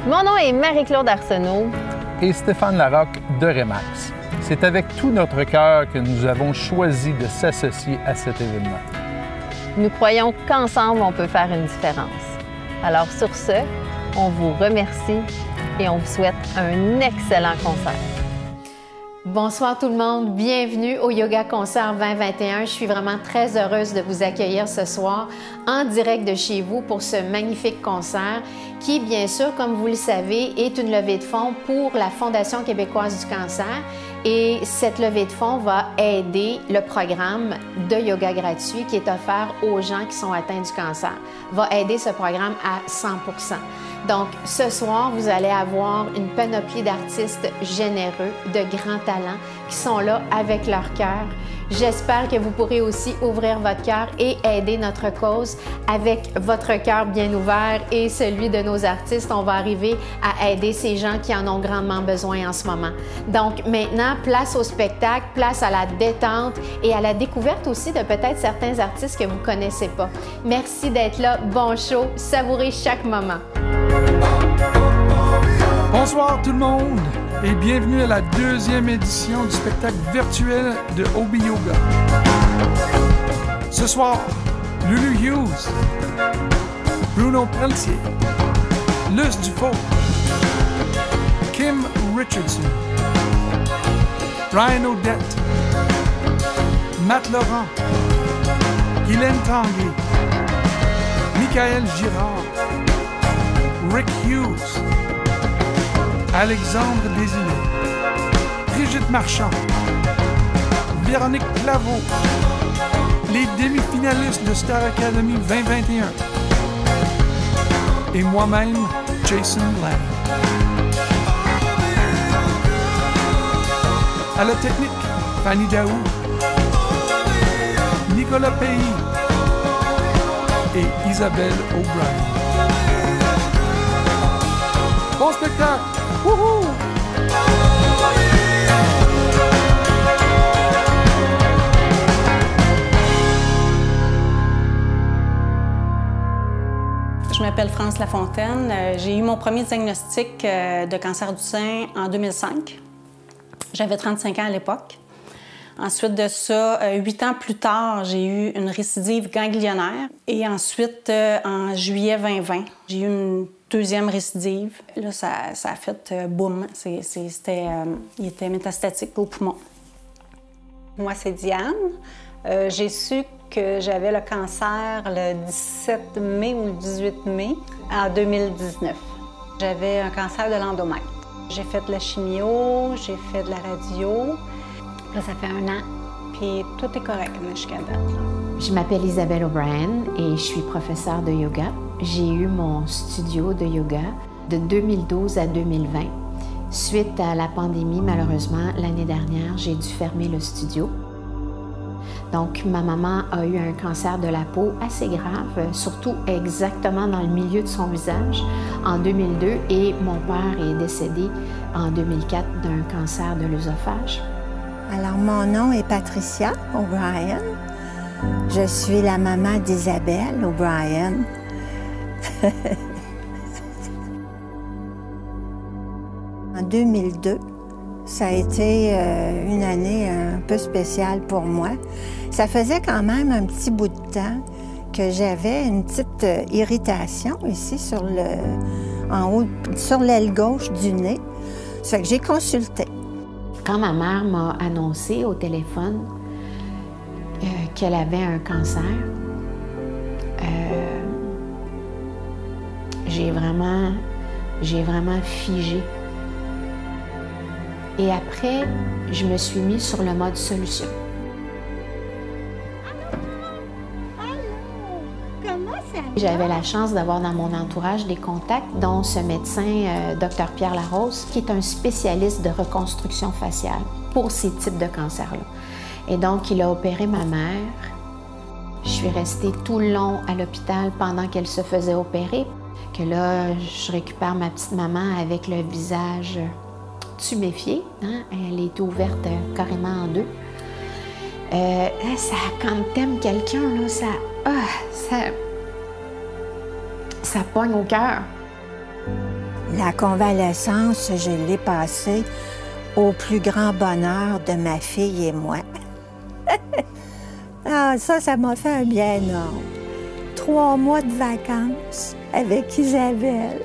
Mon nom est Marie-Claude Arsenault. Et Stéphane Larocque de Remax. C'est avec tout notre cœur que nous avons choisi de s'associer à cet événement. Nous croyons qu'ensemble, on peut faire une différence. Alors sur ce, on vous remercie et on vous souhaite un excellent concert. Bonsoir tout le monde, bienvenue au Yoga Concert 2021. Je suis vraiment très heureuse de vous accueillir ce soir en direct de chez vous pour ce magnifique concert qui, bien sûr, comme vous le savez, est une levée de fonds pour la Fondation québécoise du cancer. Et cette levée de fonds va aider le programme de yoga gratuit qui est offert aux gens qui sont atteints du cancer. Va aider ce programme à 100%. Donc, ce soir, vous allez avoir une panoplie d'artistes généreux, de grands talents qui sont là avec leur cœur. J'espère que vous pourrez aussi ouvrir votre cœur et aider notre cause avec votre cœur bien ouvert et celui de nos artistes. On va arriver à aider ces gens qui en ont grandement besoin en ce moment. Donc maintenant, place au spectacle, place à la détente et à la découverte aussi de peut-être certains artistes que vous ne connaissez pas. Merci d'être là. Bon show. Savourez chaque moment. Bonsoir tout le monde et bienvenue à la deuxième édition du spectacle virtuel de Obi Yoga. Ce soir, Lulu Hughes, Bruno Pelletier, Luce Dufault, Kim Richardson, Brian Odette, Matt Laurent, Guylaine Tanguay, Michael Girard, Rick Hughes, Alexandre Desilets, Brigitte Marchand, Véronique Claveau, les demi-finalistes de Star Academy 2021 et moi-même, Jason Lamb. À la technique, Fanny Daou, Nicolas Pays et Isabelle O'Brien. Bon spectacle! Wouhou! Je m'appelle France Lafontaine. J'ai eu mon premier diagnostic de cancer du sein en 2005. J'avais 35 ans à l'époque. Ensuite de ça, 8 ans plus tard, j'ai eu une récidive ganglionnaire. Et ensuite, en juillet 2020, j'ai eu une deuxième récidive. Là, ça a fait boum. Il était métastatique au poumon. Moi, c'est Diane. J'ai su que j'avais le cancer le 17 mai ou le 18 mai en 2019. J'avais un cancer de l'endomètre. J'ai fait de la chimio, j'ai fait de la radio. Là, ça fait 1 an, puis tout est correct jusqu'à date. Je m'appelle Isabelle O'Brien et je suis professeure de yoga. J'ai eu mon studio de yoga de 2012 à 2020. Suite à la pandémie, malheureusement, l'année dernière, j'ai dû fermer le studio. Donc, ma maman a eu un cancer de la peau assez grave, surtout exactement dans le milieu de son visage en 2002 et mon père est décédé en 2004 d'un cancer de l'œsophage. Alors, mon nom est Patricia O'Brien. Je suis la maman d'Isabelle O'Brien. En 2002, ça a été une année un peu spéciale pour moi. Ça faisait quand même un petit bout de temps que j'avais une petite irritation ici en haut, sur l'aile gauche du nez. Ça fait que j'ai consulté. Quand ma mère m'a annoncé au téléphone qu'elle avait un cancer, j'ai vraiment figé. Et après, je me suis mise sur le mode solution. J'avais la chance d'avoir dans mon entourage des contacts, dont ce médecin, Dr Pierre Larose, qui est un spécialiste de reconstruction faciale pour ces types de cancers-là. Et donc, il a opéré ma mère. Je suis restée tout le long à l'hôpital pendant qu'elle se faisait opérer. Que là, je récupère ma petite maman avec le visage tuméfié. Hein? Elle est ouverte carrément en deux. Quand t'aimes quelqu'un, là, ça pogne au cœur. La convalescence, je l'ai passée au plus grand bonheur de ma fille et moi. Ah, ça m'a fait un bien énorme. 3 mois de vacances avec Isabelle.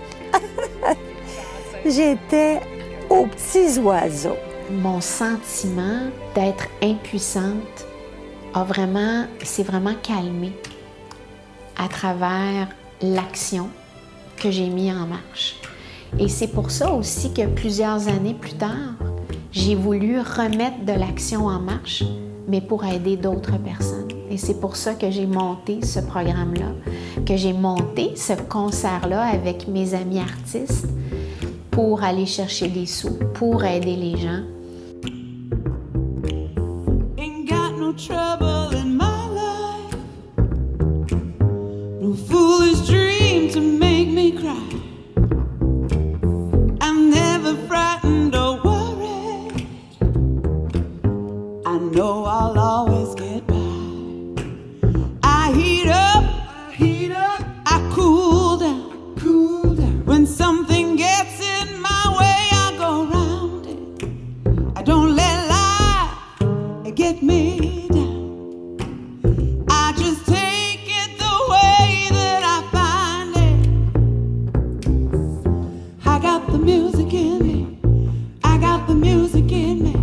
J'étais aux petits oiseaux. Mon sentiment d'être impuissante s'est vraiment calmé à travers l'action que j'ai mis en marche. Et c'est pour ça aussi que plusieurs années plus tard, j'ai voulu remettre de l'action en marche, mais pour aider d'autres personnes. Et c'est pour ça que j'ai monté ce programme-là, que j'ai monté ce concert-là avec mes amis artistes pour aller chercher des sous, pour aider les gens. Ain't got no trouble in my life, no foolish dream to make me cry. I'm never frightened or worried, I know I'll always get by. I heat up, I cool down. When something gets in my way, I go round it. I don't let life get me down. I just take it the way that I find it. I got the music in me, I got the music in me,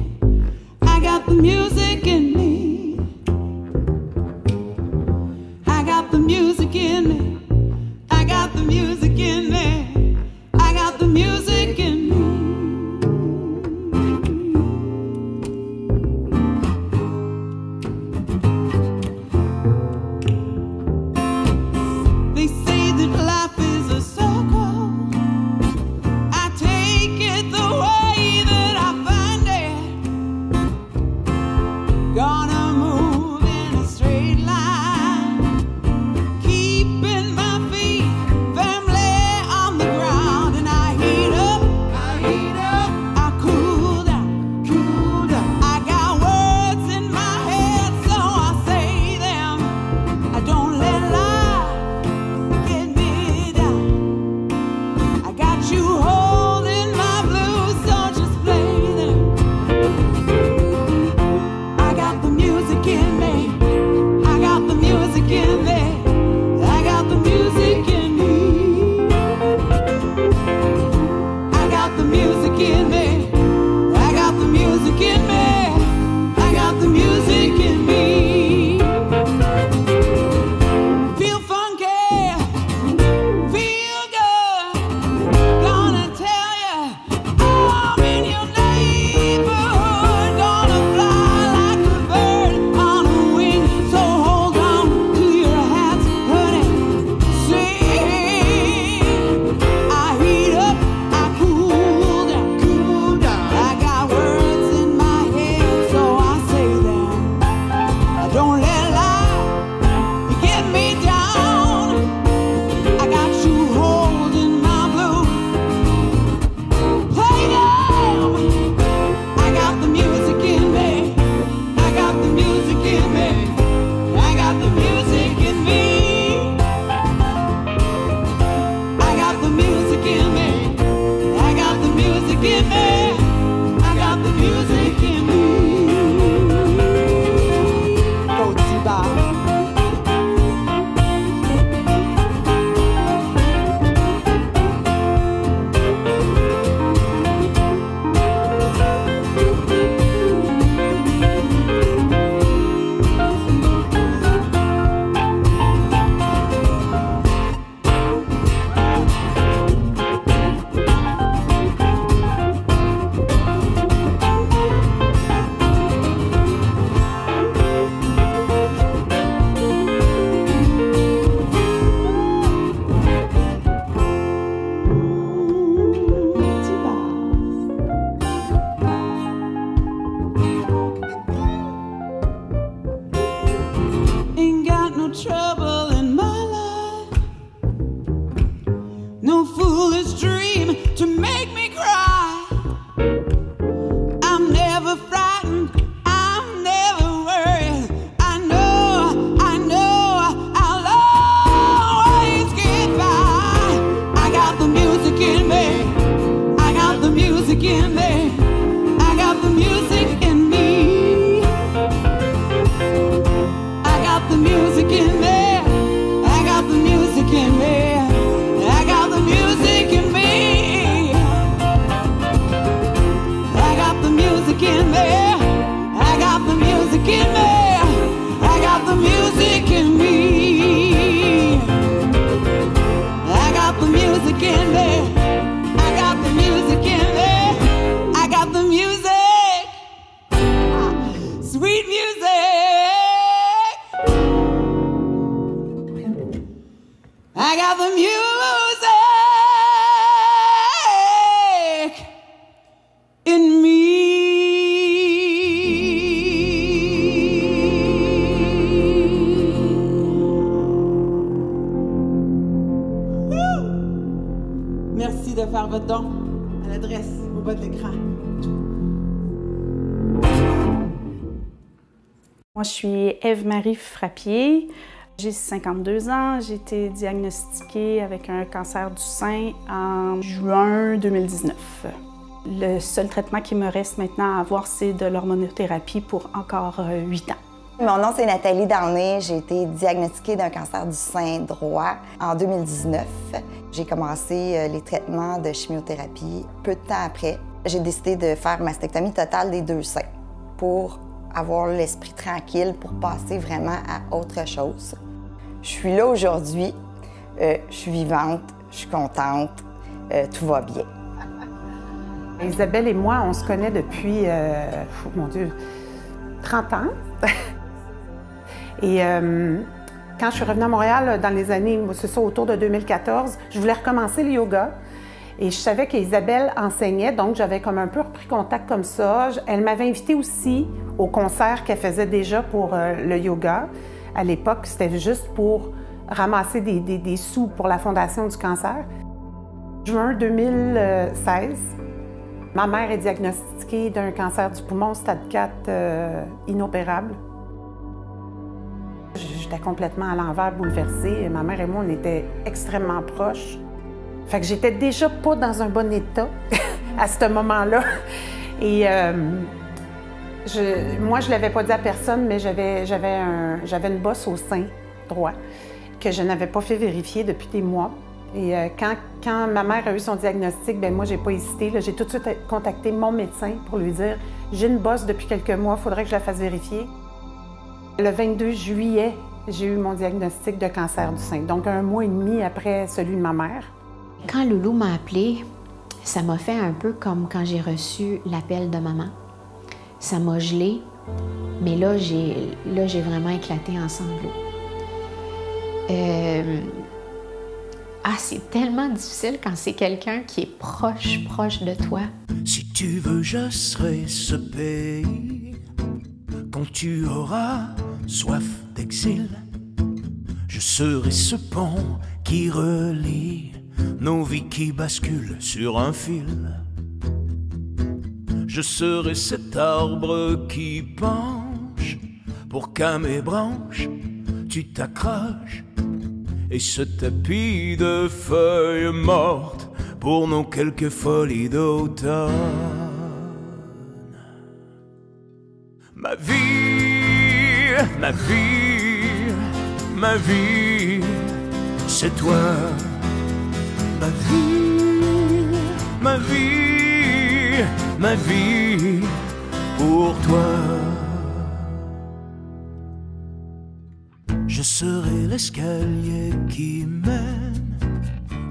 I got the music in me, I got the music in me, I got the music in me, I got the music in me. They say that life is a circle, I take merci de faire votre don à l'adresse au bas de l'écran. Moi, je suis Ève-Marie Frappier. J'ai 52 ans. J'ai été diagnostiquée avec un cancer du sein en juin 2019. Le seul traitement qui me reste maintenant à avoir, c'est de l'hormonothérapie pour encore 8 ans. Mon nom, c'est Nathalie Darnay. J'ai été diagnostiquée d'un cancer du sein droit en 2019. J'ai commencé les traitements de chimiothérapie peu de temps après. J'ai décidé de faire mastectomie totale des 2 seins pour avoir l'esprit tranquille, pour passer vraiment à autre chose. Je suis là aujourd'hui, je suis vivante, je suis contente, tout va bien. Isabelle et moi, on se connaît depuis, mon Dieu, 30 ans. Et quand je suis revenue à Montréal, dans les années, c'est ça, autour de 2014, je voulais recommencer le yoga. Et je savais qu'Isabelle enseignait, donc j'avais comme un peu repris contact comme ça. Elle m'avait invitée aussi au concert qu'elle faisait déjà pour le yoga. À l'époque, c'était juste pour ramasser des sous pour la Fondation du cancer. Juin 2016, ma mère est diagnostiquée d'un cancer du poumon stade 4 inopérable. J'étais complètement à l'envers, bouleversée. Ma mère et moi, on était extrêmement proches. Fait que j'étais déjà pas dans un bon état à ce moment-là. Et moi, je l'avais pas dit à personne, mais j'avais une bosse au sein droit que je n'avais pas fait vérifier depuis des mois. Et quand ma mère a eu son diagnostic, bien moi, j'ai pas hésité. J'ai tout de suite contacté mon médecin pour lui dire « J'ai une bosse depuis quelques mois, il faudrait que je la fasse vérifier ». Le 22 juillet, j'ai eu mon diagnostic de cancer du sein, donc 1 mois et demi après celui de ma mère. Quand Loulou m'a appelée, ça m'a fait un peu comme quand j'ai reçu l'appel de maman. Ça m'a gelé, mais là, j'ai vraiment éclaté en sanglots. C'est tellement difficile quand c'est quelqu'un qui est proche de toi. Si tu veux, je serai ce pays. Quand tu auras soif d'exil, je serai ce pont qui relie nos vies qui basculent sur un fil. Je serai cet arbre qui penche pour qu'à mes branches tu t'accroches, et ce tapis de feuilles mortes pour nos quelques folies d'automne. Ma vie, ma vie, ma vie, c'est toi. Ma vie, ma vie, ma vie, pour toi. Je serai l'escalier qui mène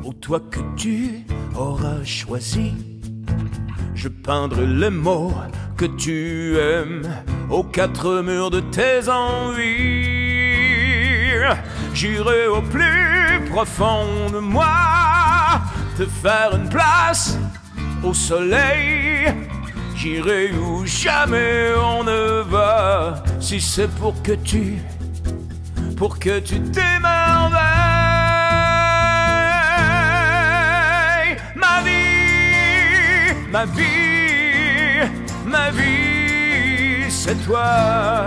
au toit que tu auras choisi. Je peindrai les mots que tu aimes aux 4 murs de tes envies. J'irai au plus profond de moi te faire une place au soleil. J'irai où jamais on ne va, si c'est pour que tu t'émerveilles. Ma vie, ma vie, ma vie, c'est toi.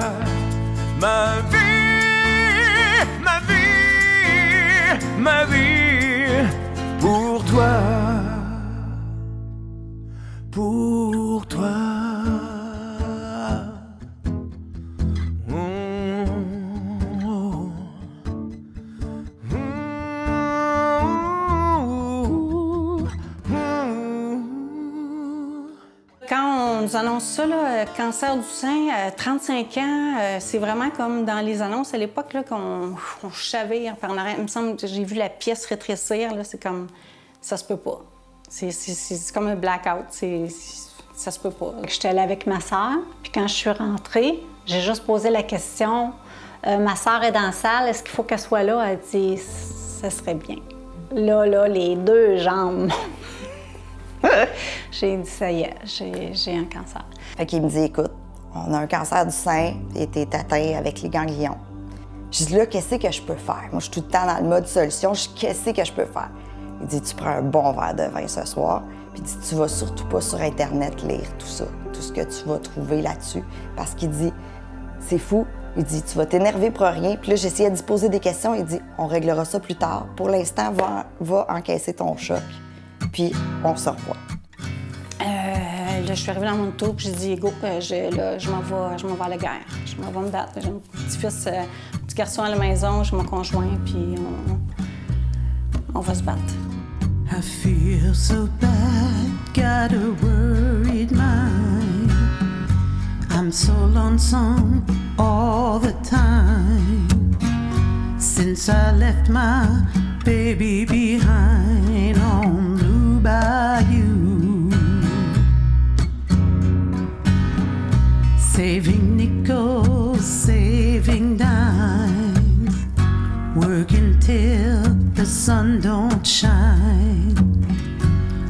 Ma vie, ma vie, ma vie, pour toi, pour toi. Quand on nous annonce ça, là, cancer du sein, 35 ans, c'est vraiment comme dans les annonces à l'époque qu'on chavire par en arrière. Il me semble que j'ai vu la pièce rétrécir, c'est comme, ça se peut pas. C'est comme un blackout, ça se peut pas. J'étais allée avec ma sœur, puis quand je suis rentrée, j'ai juste posé la question, ma sœur est dans la salle, est-ce qu'il faut qu'elle soit là? Elle dit, ça serait bien. Là, les 2 jambes. J'ai dit, ça y est, j'ai un cancer. Fait qu'il me dit, écoute, on a un cancer du sein et t'es atteint avec les ganglions. Je dis, là, qu'est-ce que je peux faire? Moi, je suis tout le temps dans le mode solution. Qu'est-ce que je peux faire? Il dit, tu prends un bon verre de vin ce soir, puis il dit, tu vas surtout pas sur Internet lire tout ça, tout ce que tu vas trouver là-dessus, parce qu'il dit, c'est fou. Il dit, tu vas t'énerver pour rien. Puis là, j'essayais d'y poser des questions. Il dit, on réglera ça plus tard. Pour l'instant, va encaisser ton choc, puis on se revoit. Là, je suis arrivée dans mon auto, puis j'ai dit, go, je m'en vais à la guerre. Je m'en vais me battre. J'ai mon petit-fils, petit garçon à la maison, j'ai mon conjoint, puis on va se battre. I feel so bad, got a worried mind. I'm so lonesome all the time. Since I left my baby behind on Blue Bayou. Saving nickels, saving dimes, working till the sun don't shine,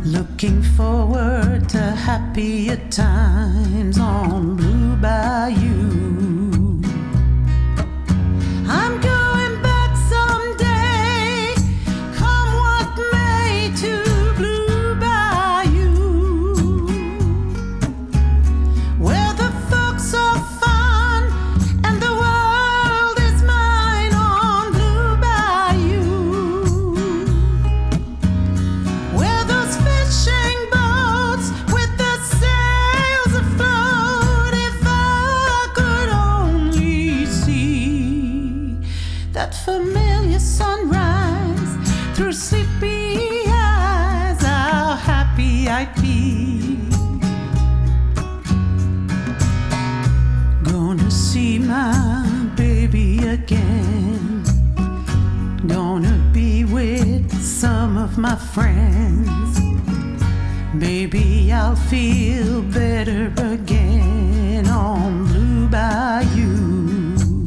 looking forward to happier times on Blue Bayou. I'm going back someday, come what may, to Blue Bayou, where the folks are fun and the world is mine on Blue Bayou, where those fishing boats with the sails afloat. If I could only see that familiar sunrise through sleepy eyes, how happy I'd be. Gonna see my baby again, gonna be with some of my friends. Baby, I'll feel better again on Blue Bayou.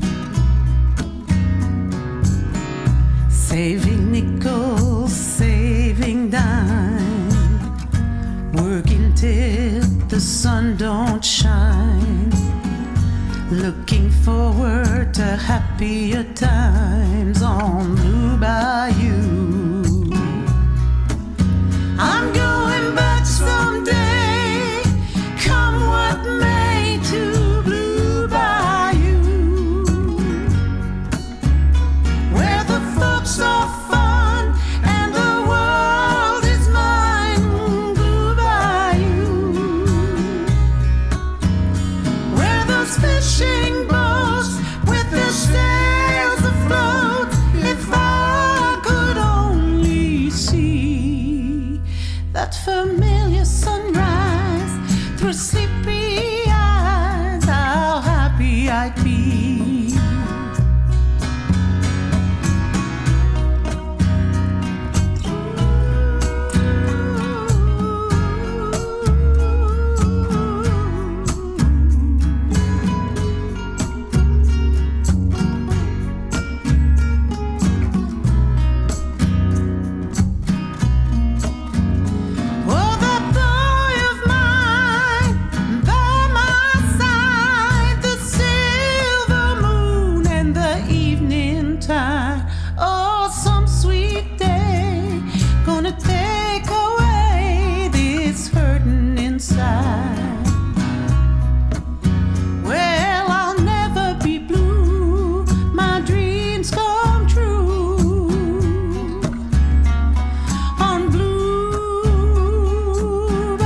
Saving nickels, saving dimes, working till the sun don't shine, looking forward to happier times on Blue Bayou. I'm going back someday, come what may, to Blue Bayou, where the folks are fun and the world is mine. Blue Bayou, where those fishing boats with their sails afloat. If I could only see that familiar sunrise through sleepy eyes, how happy I'd be. Oh, that boy of mine by my side, the silver moon and the evening tide. Oh, some sweet day gonna take away this hurting inside. Well, I'll never be blue, my dreams come true on Blue Bayou.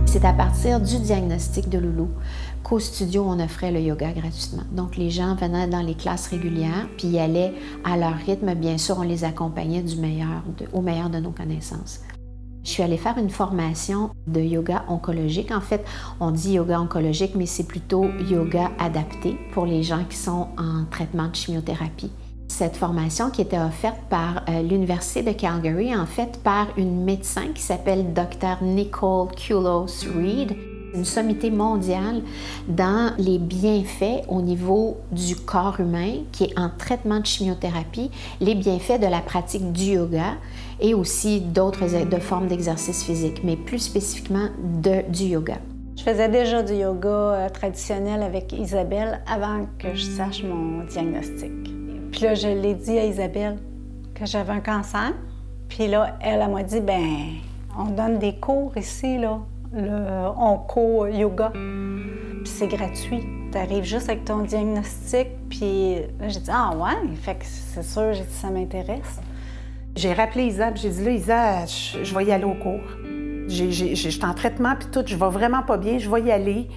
C'est à partir du diagnostic de Loulou qu'au studio, on offrait le yoga gratuitement. Donc, les gens venaient dans les classes régulières, puis y allaient à leur rythme. Bien sûr, on les accompagnait au meilleur de nos connaissances. Je suis allée faire une formation de yoga oncologique. En fait, on dit yoga oncologique, mais c'est plutôt yoga adapté pour les gens qui sont en traitement de chimiothérapie. Cette formation qui était offerte par l'Université de Calgary, en fait, par une médecin qui s'appelle Dr. Nicole Kulos-Reed, une sommité mondiale dans les bienfaits au niveau du corps humain qui est en traitement de chimiothérapie, les bienfaits de la pratique du yoga et aussi d'autres formes d'exercice physique, mais plus spécifiquement du yoga. Je faisais déjà du yoga traditionnel avec Isabelle avant que je sache mon diagnostic. Puis là, je l'ai dit à Isabelle que j'avais un cancer. Puis là, elle m'a dit, ben, on donne des cours ici, là, le Onco Yoga. Puis c'est gratuit. Tu arrives juste avec ton diagnostic. Puis là, j'ai dit, ah ouais, fait que c'est sûr, j'ai dit, ça m'intéresse. J'ai rappelé Isa, puis j'ai dit, là, Isa, je vais y aller au cours. J'étais en traitement, puis tout, je vais vraiment pas bien, je vais y aller.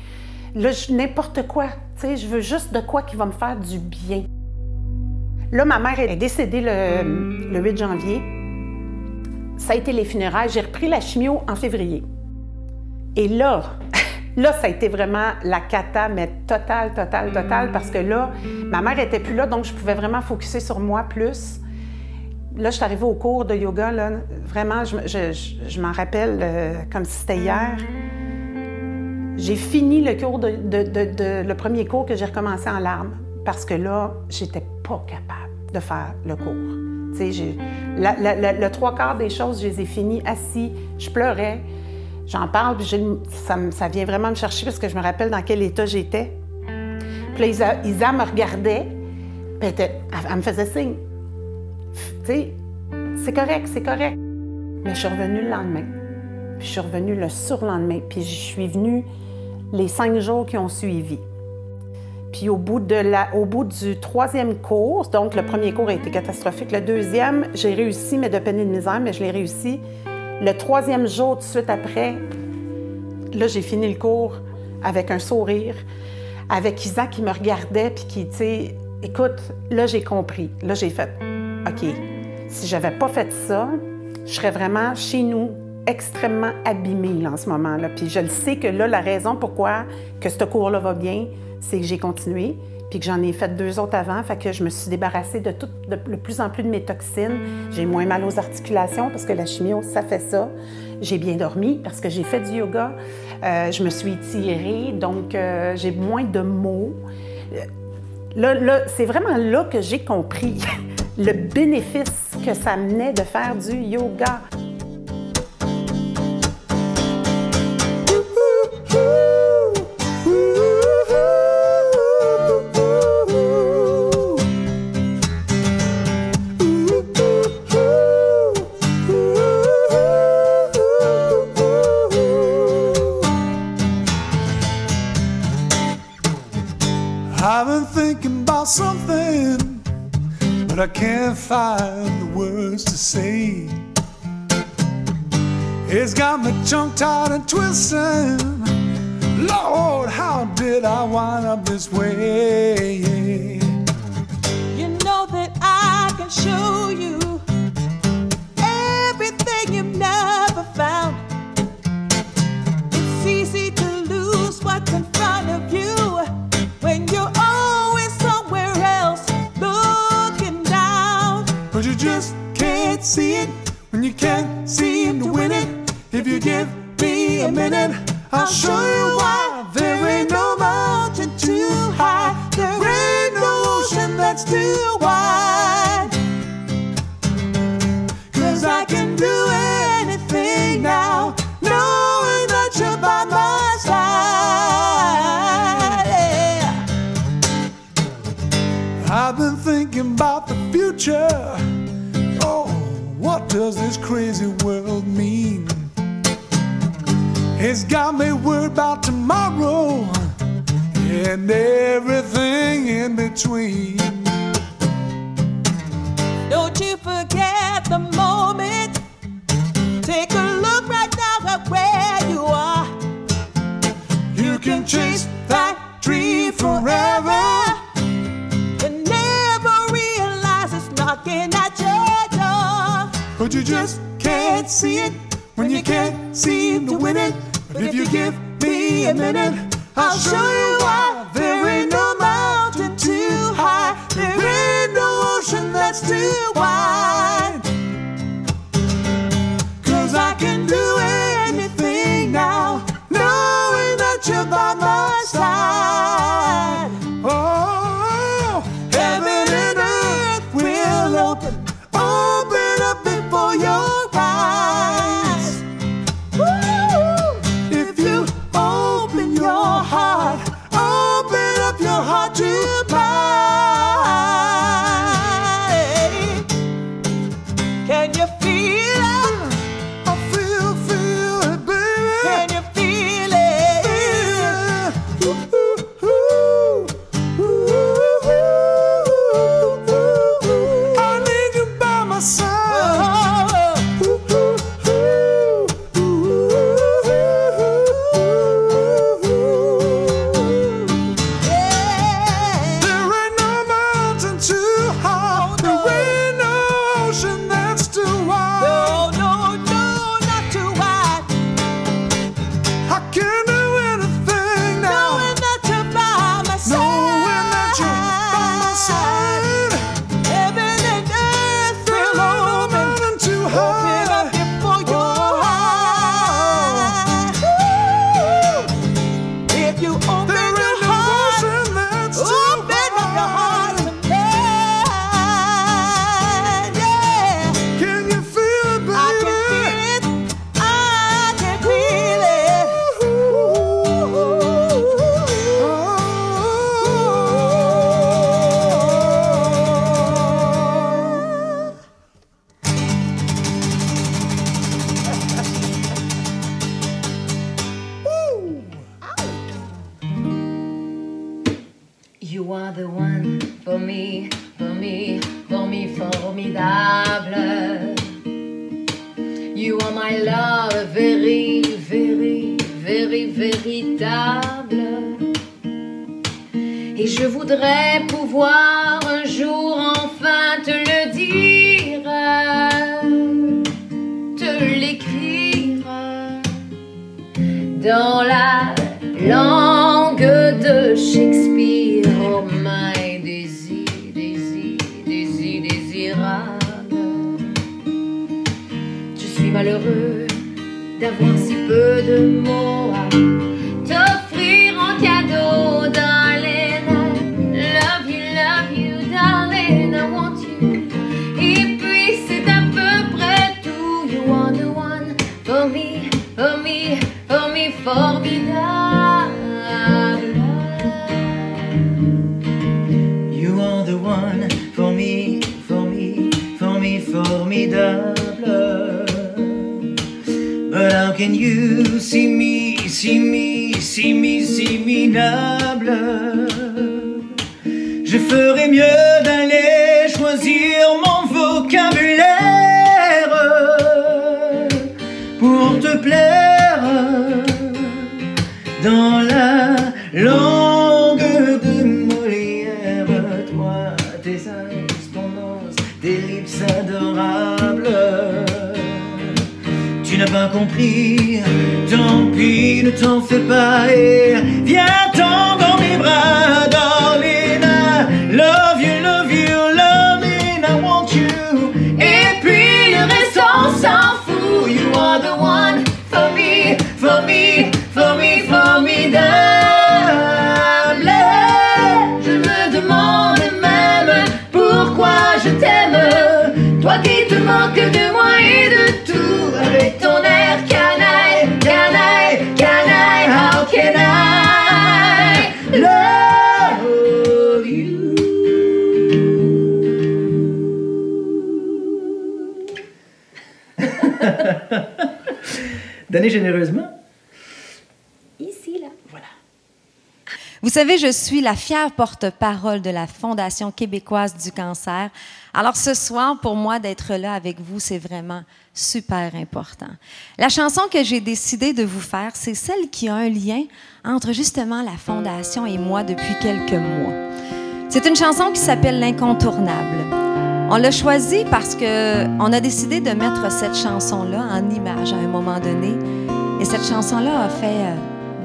Là, n'importe quoi, tu sais, je veux juste de quoi qui va me faire du bien. Là, ma mère est décédée le 8 janvier. Ça a été les funérailles. J'ai repris la chimio en février. Et là, ça a été vraiment la cata, mais totale, parce que là, ma mère était plus là, donc je pouvais vraiment focusser sur moi plus. Là, je suis arrivée au cours de yoga, là, vraiment, je m'en rappelle comme si c'était hier. J'ai fini le cours le premier cours que j'ai recommencé en larmes, parce que là, j'étais pas capable de faire le cours. Tu sais, le trois quarts des choses, je les ai finies assis, je pleurais, j'en parle, puis ça vient vraiment me chercher parce que je me rappelle dans quel état j'étais. Puis là, Isa me regardait, puis elle me faisait signe. Tu sais, c'est correct. Mais je suis revenue le lendemain. Puis je suis revenue le surlendemain. Puis je suis venue les 5 jours qui ont suivi. Puis au bout du troisième cours, donc le premier cours a été catastrophique. Le deuxième, j'ai réussi, mais de peine et de misère, mais je l'ai réussi. Le troisième jour, tout de suite après, là, j'ai fini le cours avec un sourire, avec Isa qui me regardait, puis qui, tu sais, écoute, là, j'ai compris. Là, j'ai fait, OK, si j'avais pas fait ça, je serais vraiment chez nous extrêmement abîmée là, en ce moment-là. Puis je le sais que là, la raison pourquoi que ce cours-là va bien, c'est que j'ai continué, puis que j'en ai fait 2 autres avant, fait que je me suis débarrassée de plus en plus de mes toxines. J'ai moins mal aux articulations parce que la chimio, ça fait ça. J'ai bien dormi parce que j'ai fait du yoga. Je me suis étirée, donc j'ai moins de maux. Là, c'est vraiment là que j'ai compris le bénéfice que ça amenait de faire du yoga. I've been thinking about something, but I can't find the words to say. It's got me tongue-tied and twisting. Lord, how did I wind up this way? You know that I can show you everything you've never found. It's easy to lose what's in front of you when you're always somewhere else looking down. But you just can't see it when you can't seem to win it. If you give me a minute, I'll show you why. There ain't no mountain too high, there ain't no ocean that's too wide. 'Cause I can do anything now, knowing that you're by my side. Yeah. I've been thinking about the future. Oh, what does this crazy world mean? It's got me worried about tomorrow and everything in between. Don't you forget the moment. Take a look right now at where you are. You can chase that dream forever, but never realize it's knocking at your door. but you just can't see it when you can't seem to win it. But if you give me a minute, I'll show you why. There ain't no mountain too high, there ain't no ocean that's too wide. 'Cause I can do anything now, knowing that you're by my side. Oh, heaven and earth will open up before your eyes. Woo! If you open your heart. Open up your heart to mine. Can you feel it? I feel it, baby. Can you feel it? I need you by my side. There ain't no mountain too high. There ain't no ocean that's too wide. No, not too wide. I can do anything now. Knowing that you're by my side. Knowing that you're by my side. Heaven and earth will open. Too high. Open up for your heart. If you open your heart, open up your heart to mine. Yeah. Can you feel it, baby? I can feel it. You are the one for me, formidable. You are my love, very, very, very, véritable. Et je voudrais pouvoir un jour enfin te le dire, te l'écrire dans la langue de Shakespeare. Oh my désirable. Je suis malheureux d'avoir si peu de mots à t'offrir en cadeau, darling. Love you, darling, I want you. Et puis c'est à peu près tout. You are the one for me, formidable. You are the one for me, formidable. But how can you see me minable? Je ferais mieux d'aller choisir mon vocabulaire pour te plaire dans la langue de Molière. Toi, tes correspondances, tes lips adorables. Tu n'as pas compris, tant pis, ne t'en fais pas et viens-t'en dans mes bras, darling. Love you, darling, I want you. Et puis le reste on s'en fout. You are the one for me, formidable. Je me demande même pourquoi je t'aime. Toi qui te manques de moi et de tout, avec ton air canaille, how can I love you? Donnez généreusement. Ici, là. Voilà. Vous savez, je suis la fière porte-parole de la Fondation québécoise du cancer. Alors ce soir, pour moi, d'être là avec vous, c'est vraiment super important. La chanson que j'ai décidé de vous faire, c'est celle qui a un lien entre justement la Fondation et moi depuis quelques mois. C'est une chanson qui s'appelle L'Incontournable. On l'a choisie parce qu'on a décidé de mettre cette chanson-là en image à un moment donné. Et cette chanson-là a fait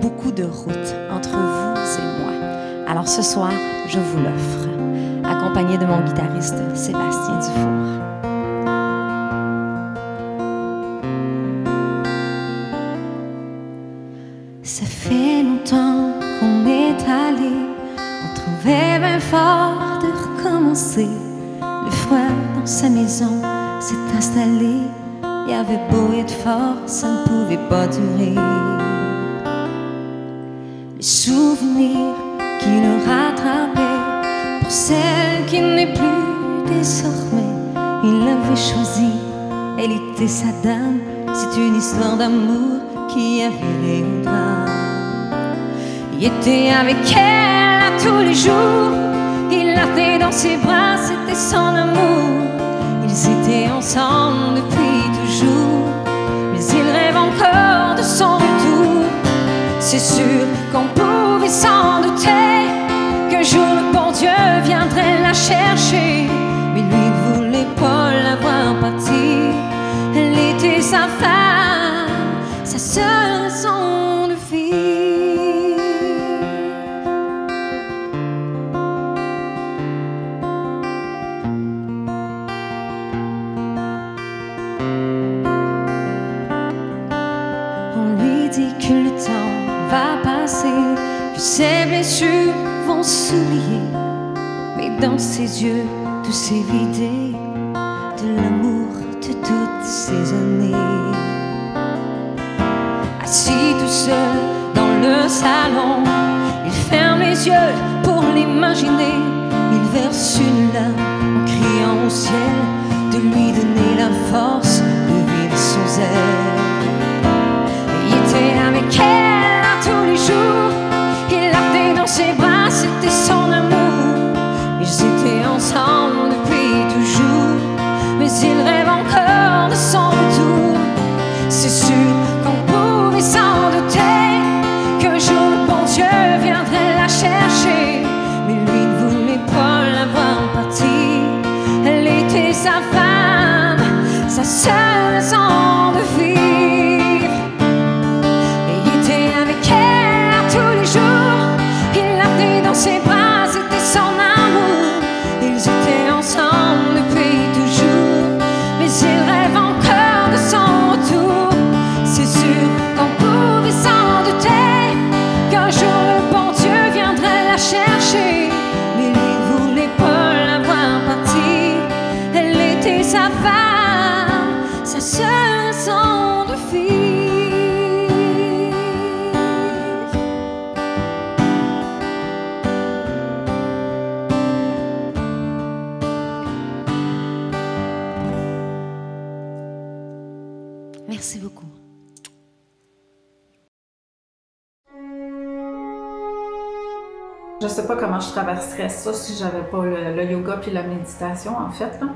beaucoup de route entre vous et moi. Alors ce soir, je vous l'offre, accompagné de mon guitariste Sébastien Dufour. Ça fait longtemps qu'on est allé, on trouvait bien fort de recommencer. Le froid dans sa maison s'est installé, il y avait beau être fort, ça ne pouvait pas durer. les souvenirs qui le rattrapaient. Pour celle qui n'est plus désormais, il l'avait choisie, elle était sa dame. C'est une histoire d'amour qui a viré au drame. Il était avec elle à tous les jours, il la tenait dans ses bras, c'était son amour. Ils étaient ensemble depuis toujours, mais il rêve encore de son retour. C'est sûr qu'on pouvait s'en douter qu'un jour le bon Dieu viendrait la chercher, mais lui ne voulait pas la voir partir. Elle était sa femme, sa seule raison de vivre. On lui dit que le temps va passer, que ses blessures vont s'oublier, mais dans ses yeux tout s'est vidé de l'amour de toutes ces années. Assis tout seul dans le salon, il ferme les yeux pour l'imaginer. Il verse une larme en criant au ciel de lui donner la force de vivre sans elle. Il était avec elle à tous les jours, il la tenait dans ses bras, c'était son amour. Ils étaient ensemble depuis toujours, mais il rêve encore de son retour. C'est sûr qu'on pouvait s'en douter qu'un jour le bon Dieu viendrait la chercher, mais lui ne voulait pas la voir partir. Elle était sa femme, sa seule raison de vivre. Et il était avec elle à tous les jours, il la tenait dans ses bras, c'était son amour. Ils étaient ensemble depuis toujours, mais il rêve encore de son retour. C'est sûr qu'on pouvait s'en douter qu'un jour le bon Dieu viendrait la chercher, mais lui ne voulait pas la voir partir. Elle était sa femme, sa seule raison de vivre. Merci beaucoup. Je sais pas comment je traverserais ça si j'avais pas le yoga puis la méditation, en fait, là.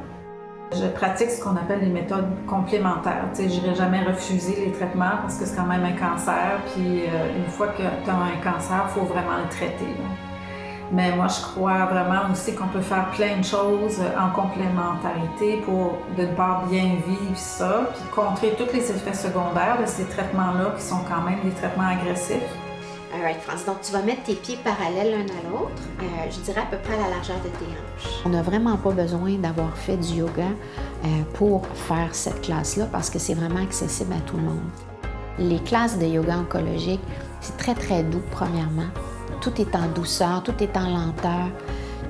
Je pratique ce qu'on appelle les méthodes complémentaires. Tu sais, j'irai jamais refuser les traitements parce que c'est quand même un cancer, puis une fois que tu as un cancer, il faut vraiment le traiter, là. Mais moi, je crois vraiment aussi qu'on peut faire plein de choses en complémentarité pour, d'une part, bien vivre ça, puis contrer tous les effets secondaires de ces traitements-là qui sont quand même des traitements agressifs. Alright, France. Donc, tu vas mettre tes pieds parallèles l'un à l'autre, je dirais à peu près à la largeur de tes hanches. On n'a vraiment pas besoin d'avoir fait du yoga pour faire cette classe-là parce que c'est vraiment accessible à tout le monde. Les classes de yoga oncologique, c'est très, très doux, premièrement. Tout est en douceur, tout est en lenteur.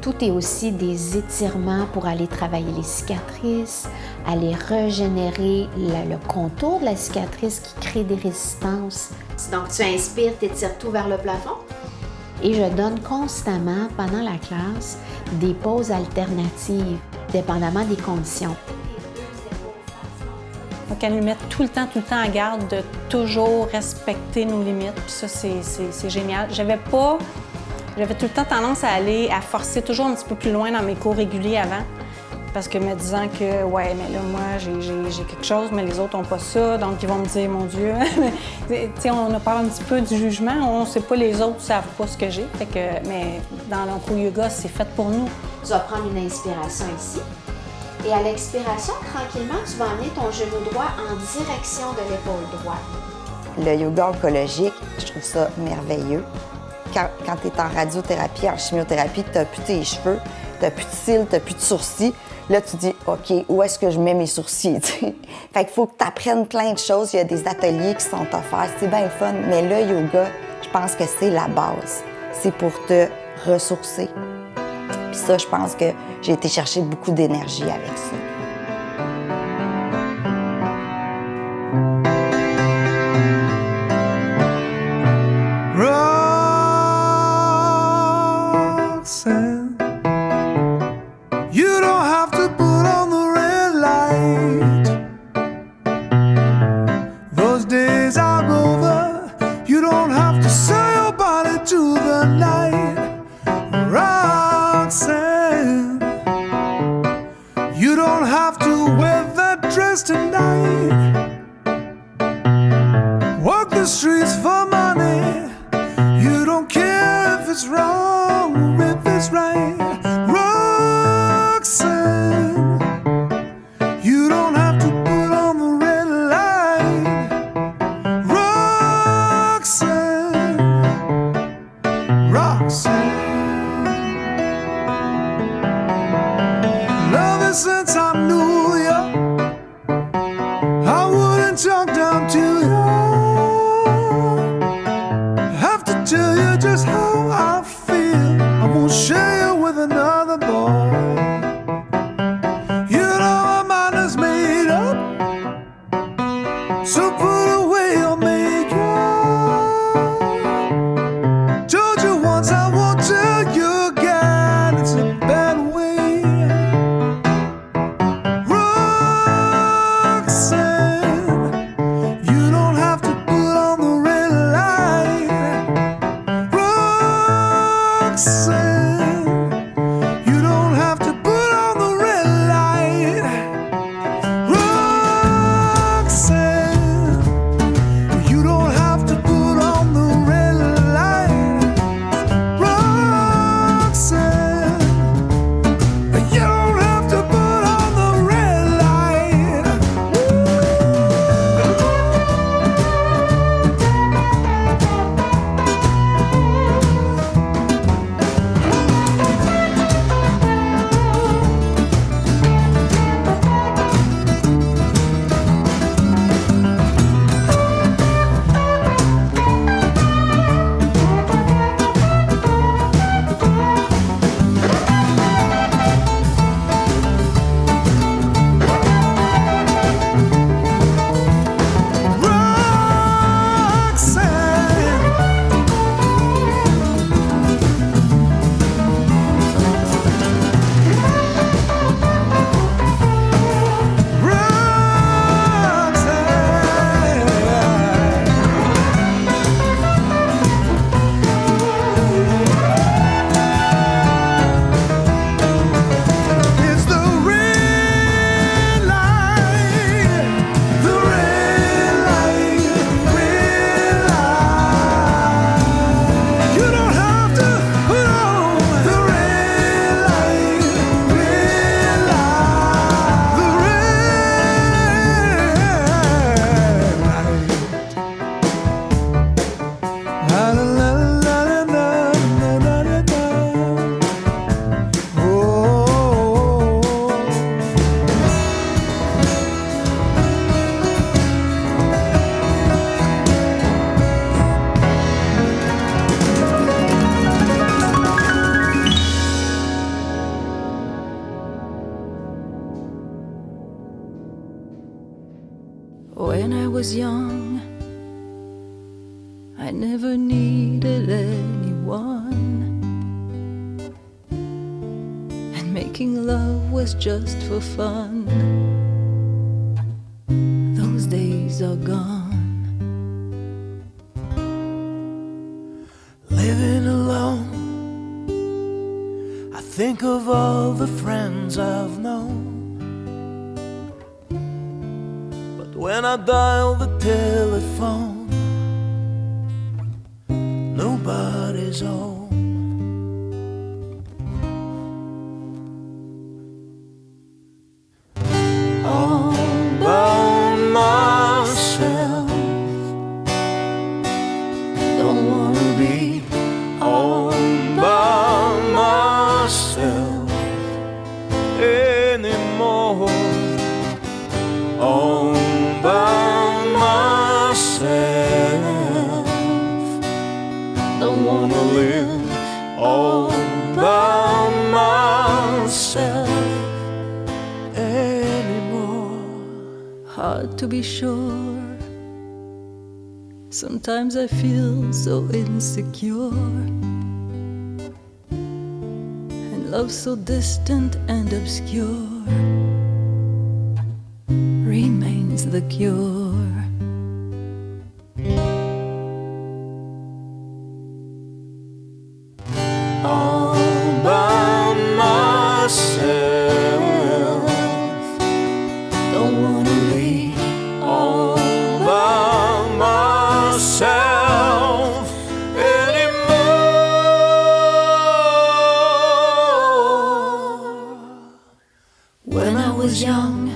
Tout est aussi des étirements pour aller travailler les cicatrices, aller régénérer le contour de la cicatrice qui crée des résistances. Donc, tu inspires, tu étires tout vers le plafond. Et je donne constamment, pendant la classe, des pauses alternatives, dépendamment des conditions. Donc, elle nous met tout le temps en garde de toujours respecter nos limites. Puis ça, c'est génial. J'avais tout le temps tendance à forcer toujours un petit peu plus loin dans mes cours réguliers avant. Parce que me disant que, ouais, mais là, moi, j'ai quelque chose, mais les autres n'ont pas ça. Donc, ils vont me dire, mon Dieu. Tu sais, on a peur un petit peu du jugement. On ne sait pas, les autres ne savent pas ce que j'ai. Mais dans l'onco-yoga, c'est fait pour nous. Tu vas prendre une inspiration ici. Et à l'expiration, tranquillement, tu vas amener ton genou droit en direction de l'épaule droite. Le yoga oncologique, je trouve ça merveilleux. Quand tu es en radiothérapie, en chimiothérapie, tu n'as plus tes cheveux, tu n'as plus de cils, tu n'as plus de sourcils, là, tu dis, OK, où est-ce que je mets mes sourcils? Fait qu'il faut que tu apprennes plein de choses. Il y a des ateliers qui sont offerts. C'est bien le fun. Mais le yoga, je pense que c'est la base. C'est pour te ressourcer. Puis ça, je pense que j'ai été chercher beaucoup d'énergie avec ça. Run! Roxanne, you don't have to put on the red light. Those days are over. You don't have to sell your body to the night. Roxanne, you don't have to wear that dress tonight. Walk the streets for money. You don't care if it's wrong or if it's right. Roxanne, you don't have to put on the red light. Roxanne, Roxanne. Ever since I knew you, I wouldn't talk down to you. Have to tell you just how I feel. I won't share you with another boy. You know my mind is made up, so put away your makeup. Told you once, I won't tell you again. It's a bad way. When I was young, I never needed anyone, and making love was just for fun. Those days are gone. Living alone, I think of all the friends I've known. When I dial the telephone, nobody's home. All by myself, don't wanna be all by myself anymore. All by myself, don't wanna live all by myself anymore. Hard to be sure, sometimes I feel so insecure. love so distant and obscure remains the cure. All by myself, don't wanna be all by myself anymore. When I was young,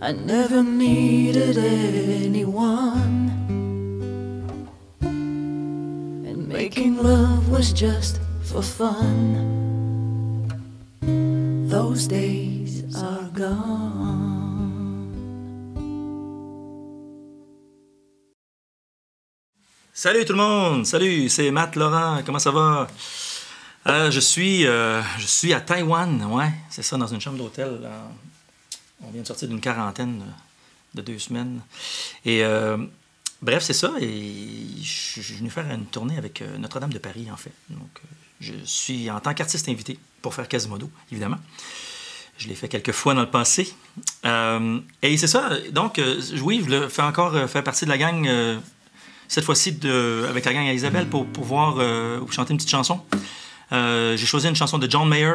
I never needed anyone, and making love was just for fun. Those days are gone. Salut tout le monde! Salut, c'est Matt Laurent. Comment ça va? Je suis à Taïwan, ouais, c'est ça, dans une chambre d'hôtel. On vient de sortir d'une quarantaine de 2 semaines. Et bref, c'est ça. Et je suis venu faire une tournée avec Notre-Dame de Paris, en fait. Donc, je suis en tant qu'artiste invité pour faire Quasimodo, évidemment. Je l'ai fait quelques fois dans le passé. Et c'est ça. Donc, oui, je le fais encore faire partie de la gang, cette fois-ci avec la gang à Isabelle, pour pouvoir vous chanter une petite chanson. J'ai choisi une chanson de John Mayer,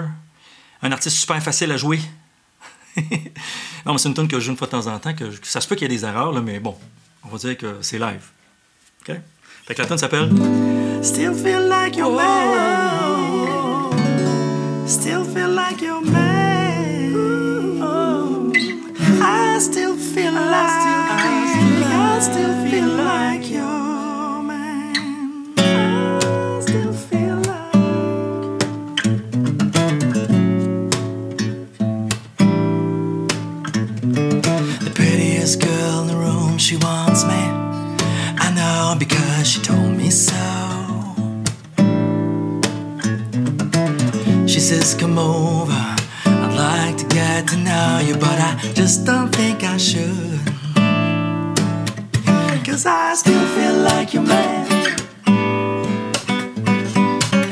un artiste super facile à jouer. Non, mais c'est une tune que je joue une fois de temps en temps, que ça se peut qu'il y ait des erreurs, là, mais bon, on va dire que c'est live. OK? Fait que la tune s'appelle Still feel like your man. Still feel like your man. I still feel like I still feel like your man. I still feel the prettiest girl in the room, she wants me. I know because she told me so. She says, come over, I'd like to get to know you, but I just don't think I should. 'Cause I still feel like your man.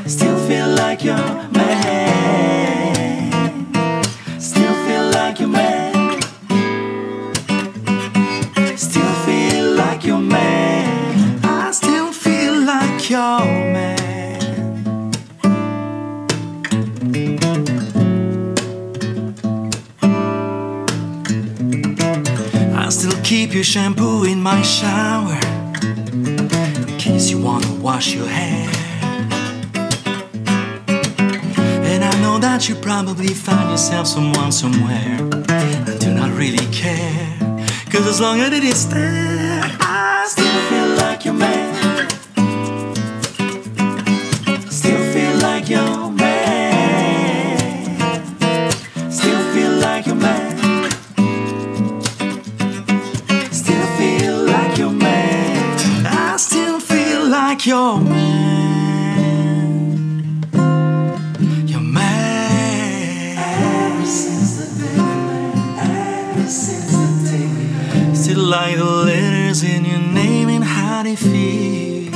Still feel like your man. Still feel like your man. Still feel like your man. I still feel like your man. I still keep your shampoo in my shower in case you want to wash your hair. And I know that you probably found yourself someone somewhere. I do not really care, 'cause as long as it is there, I still feel like your man. Still feel like your man. Still feel like your man. Still feel like your man. I still feel like your man. Your man. Ever since the day, ever since the day. Still like the letters in your name and how they feel.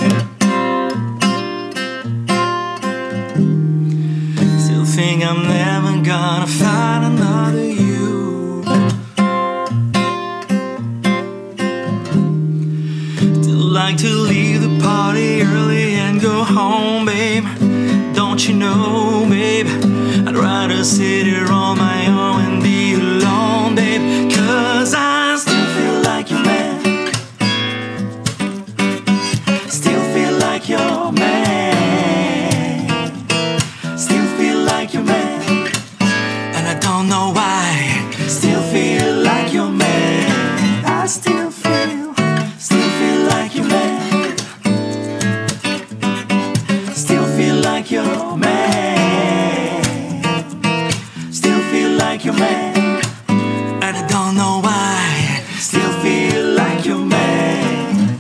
Still think I'm never gonna find another you. Still like to leave the party early and go home, babe. Don't you know, babe, I'd rather sit here on my own and be alone, babe. 'Cause I still feel like your man. Still feel like your man. Still feel like your man. And I don't know why. Still feel like your man. I still feel like your man. Still feel like your man. Still feel like your man. And I don't know why. Still feel like your man.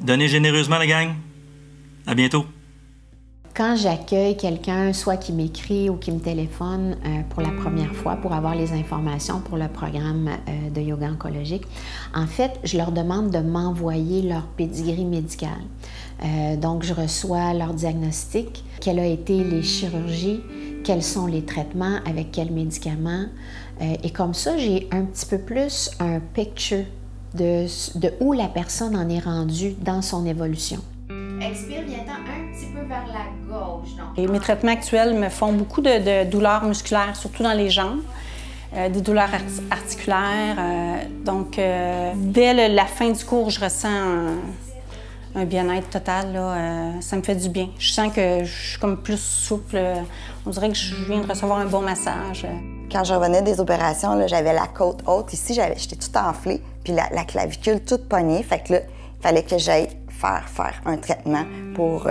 Donnez généreusement, la gang. À bientôt. Quand j'accueille quelqu'un, soit qui m'écrit ou qui me téléphone pour la première fois pour avoir les informations pour le programme de yoga oncologique, en fait, je leur demande de m'envoyer leur pedigree médical. Donc, je reçois leur diagnostic, quelles ont été les chirurgies, quels sont les traitements, avec quels médicaments. Et comme ça, j'ai un petit peu plus un picture de où la personne en est rendue dans son évolution. Expire, viens-t'en un petit peu vers la gauche. Et mes traitements actuels me font beaucoup de douleurs musculaires, surtout dans les jambes, des douleurs articulaires. Donc, dès la fin du cours, je ressens un bien-être total. Là, ça me fait du bien. Je sens que je suis comme plus souple. On dirait que je viens de recevoir un bon massage. Quand je revenais des opérations, j'avais la côte haute. Ici, j'étais toute enflée, puis la clavicule toute pognée. Fait que là, il fallait que j'aille faire un traitement pour,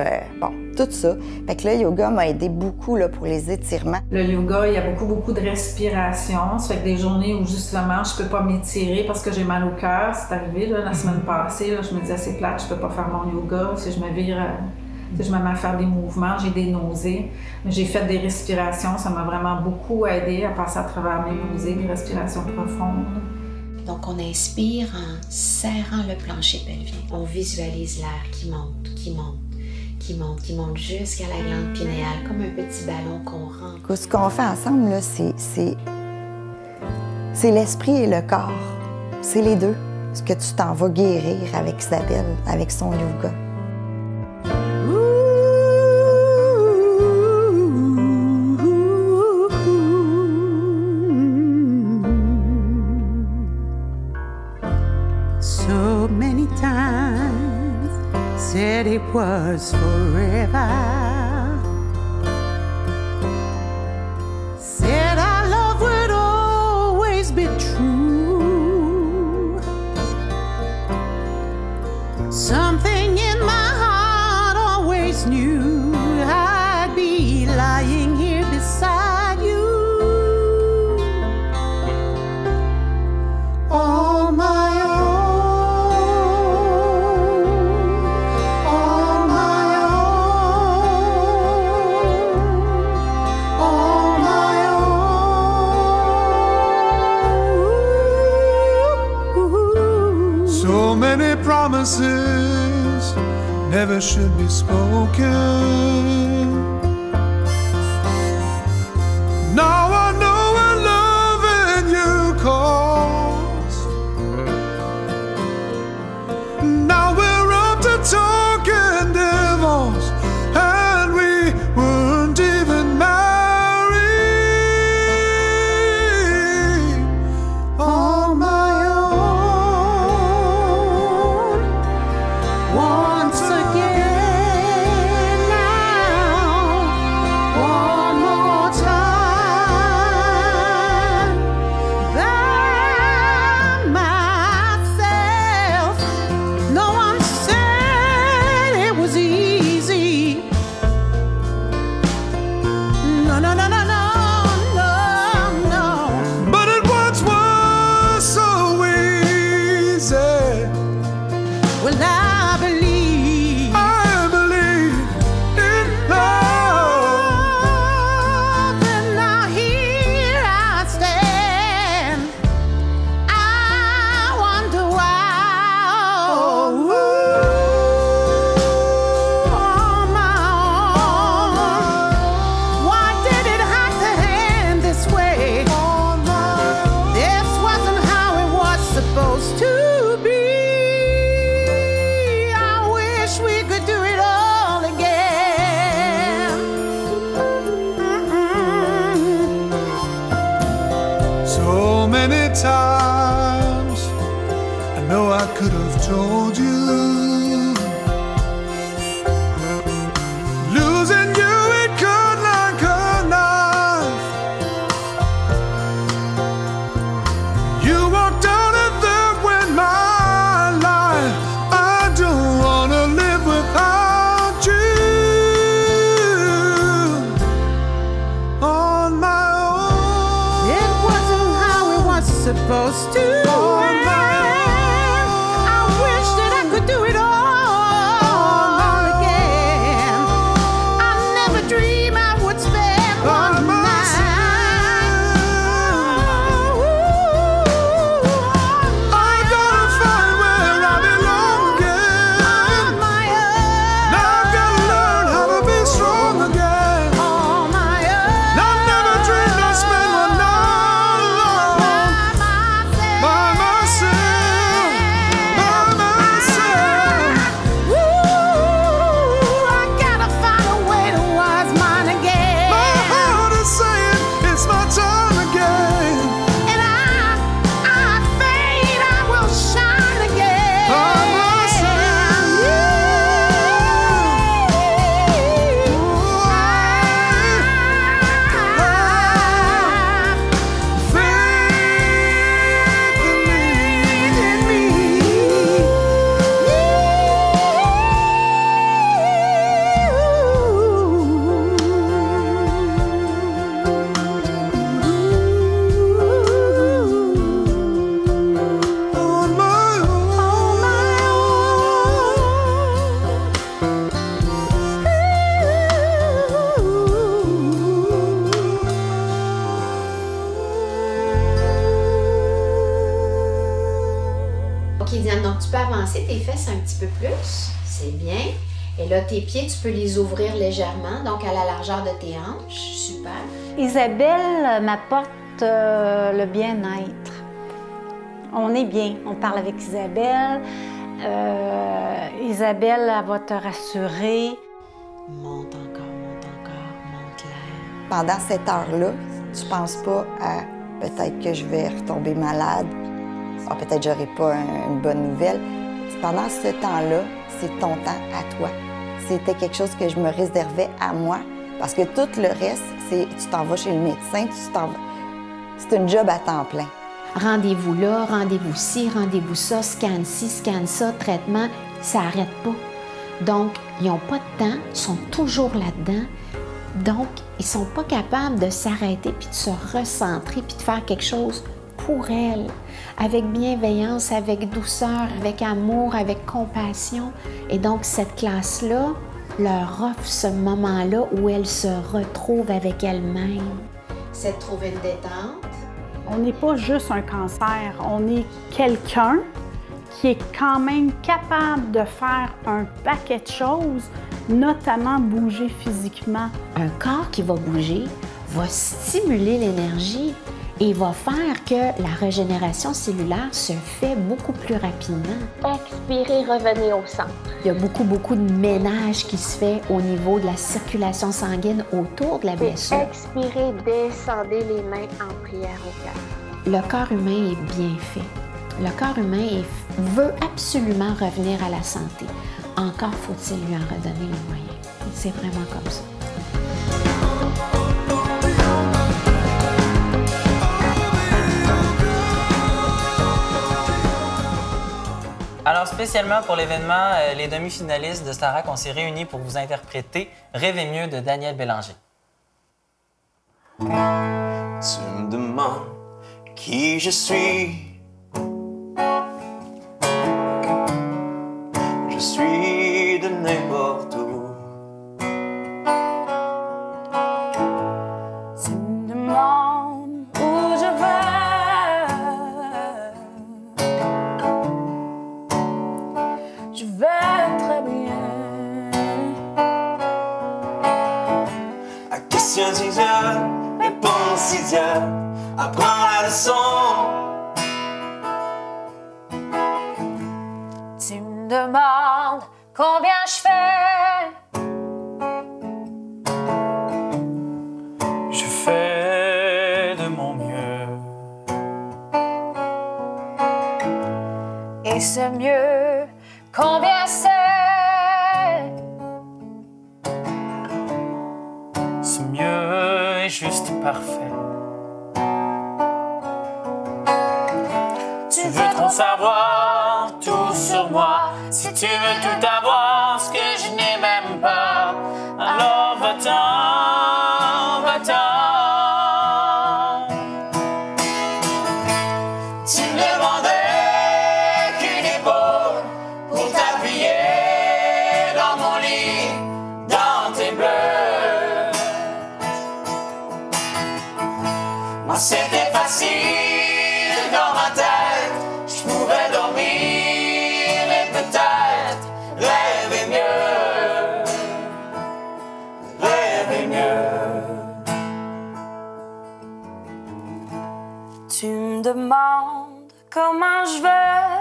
tout ça. Fait que le yoga m'a aidé beaucoup là, pour les étirements. Le yoga, il y a beaucoup de respiration. Ça fait que des journées où, justement, je peux pas m'étirer parce que j'ai mal au cœur. C'est arrivé, là, la semaine passée, là, je me disais, c'est plate, je peux pas faire mon yoga. Si je me vire, je me mets à faire des mouvements, j'ai des nausées. Mais j'ai fait des respirations. Ça m'a vraiment beaucoup aidé à passer à travers mes nausées, des respirations profondes. Donc, on inspire en serrant le plancher pelvien. On visualise l'air qui monte, qui monte, qui monte, qui monte jusqu'à la glande pinéale, comme un petit ballon qu'on rentre. Ce qu'on fait ensemble, là, c'est l'esprit et le corps. C'est les deux. Ce que tu t'en vas guérir avec Isabelle, avec son yoga. So many times said it was forever. Said our love would always be true. Something in my heart always knew I'd be lying here beside you. All my own. So many promises never should be spoken. Now I know what loving you cost. Now we're up to talking divorce, and we weren't even married. On my own. Once again now, one more time, by myself. No one said it was easy. No, no, no, no, no, no, no. But it once was so easy. Well, I believe in love, and now here I stand. I wonder why, on my own. Why did it have to end this way? This wasn't how it was supposed to be. We could do it all again. So many times I know I could have told you. Losing you, it cut like a knife. You walked out of there when my life, I don't wanna live without you. On my own. It wasn't how it was supposed to end. I wish that I could do Donc, tu peux avancer tes fesses un petit peu plus. C'est bien. Et là, tes pieds, tu peux les ouvrir légèrement, donc à la largeur de tes hanches. Super. Isabelle m'apporte le bien-être. On est bien. On parle avec Isabelle. Isabelle, elle va te rassurer. Monte l'air. Pendant cette heure-là, tu penses pas à peut-être que je vais retomber malade. Ah, peut-être que j'aurai pas une bonne nouvelle. Pendant ce temps-là, c'est ton temps à toi. C'était quelque chose que je me réservais à moi. Parce que tout le reste, c'est tu t'en vas chez le médecin, tu t'en vas. C'est un job à temps plein. Rendez-vous là, rendez-vous ci, rendez-vous ça, scan ci, scan ça, traitement, ça n'arrête pas. Donc, ils n'ont pas de temps, ils sont toujours là-dedans. Donc, ils ne sont pas capables de s'arrêter puis de se recentrer puis de faire quelque chose pour elles, avec bienveillance, avec douceur, avec amour, avec compassion. Et donc, cette classe-là leur offre ce moment-là où elles se retrouvent avec elles-mêmes. C'est de trouver une détente. On n'est pas juste un cancer, on est quelqu'un qui est quand même capable de faire un paquet de choses, notamment bouger physiquement. Un corps qui va bouger va stimuler l'énergie et va faire que la régénération cellulaire se fait beaucoup plus rapidement. Expirez, revenez au centre. Il y a beaucoup de ménage qui se fait au niveau de la circulation sanguine autour de la blessure. Expirez, descendez les mains en prière au cœur. Le corps humain est bien fait. Le corps humain veut absolument revenir à la santé. Encore faut-il lui en redonner les moyens. C'est vraiment comme ça. Alors, spécialement pour l'événement, les demi-finalistes de Starac, on s'est réunis pour vous interpréter « Rêver mieux » de Daniel Bélanger. Tu me demandes qui je suis. Je suis de n'importe où. Tu me demandes où je vais. Je vais très bien. À questions idiotes, réponses idiotes, apprends la leçon. Tu me demandes combien je fais. Je fais de mon mieux. Et c'est mieux. Combien c'est? Ce mieux est juste parfait. Tu veux trop savoir tout sur moi. Si tu veux tout avoir, ce que je n'ai même pas, alors va-t'en, va-t'en. Tu me demandais qu'une épaule pour t'appuyer dans mon lit, dans tes bleus. Moi c'était facile dans ma tête, je pouvais dormir et peut-être rêver mieux, rêver mieux. Tu me demandes comment je vais.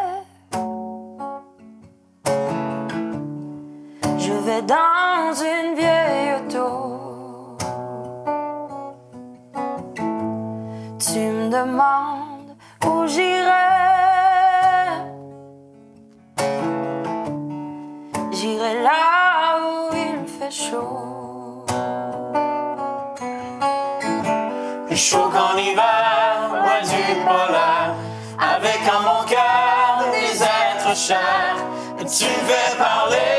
Je vais dans une vieille auto. Tu me demandes où j'irai. J'irai là où il fait chaud. Plus chaud qu'en hiver, loin du polaire, avec en mon cœur des êtres chers. Tu me fais parler,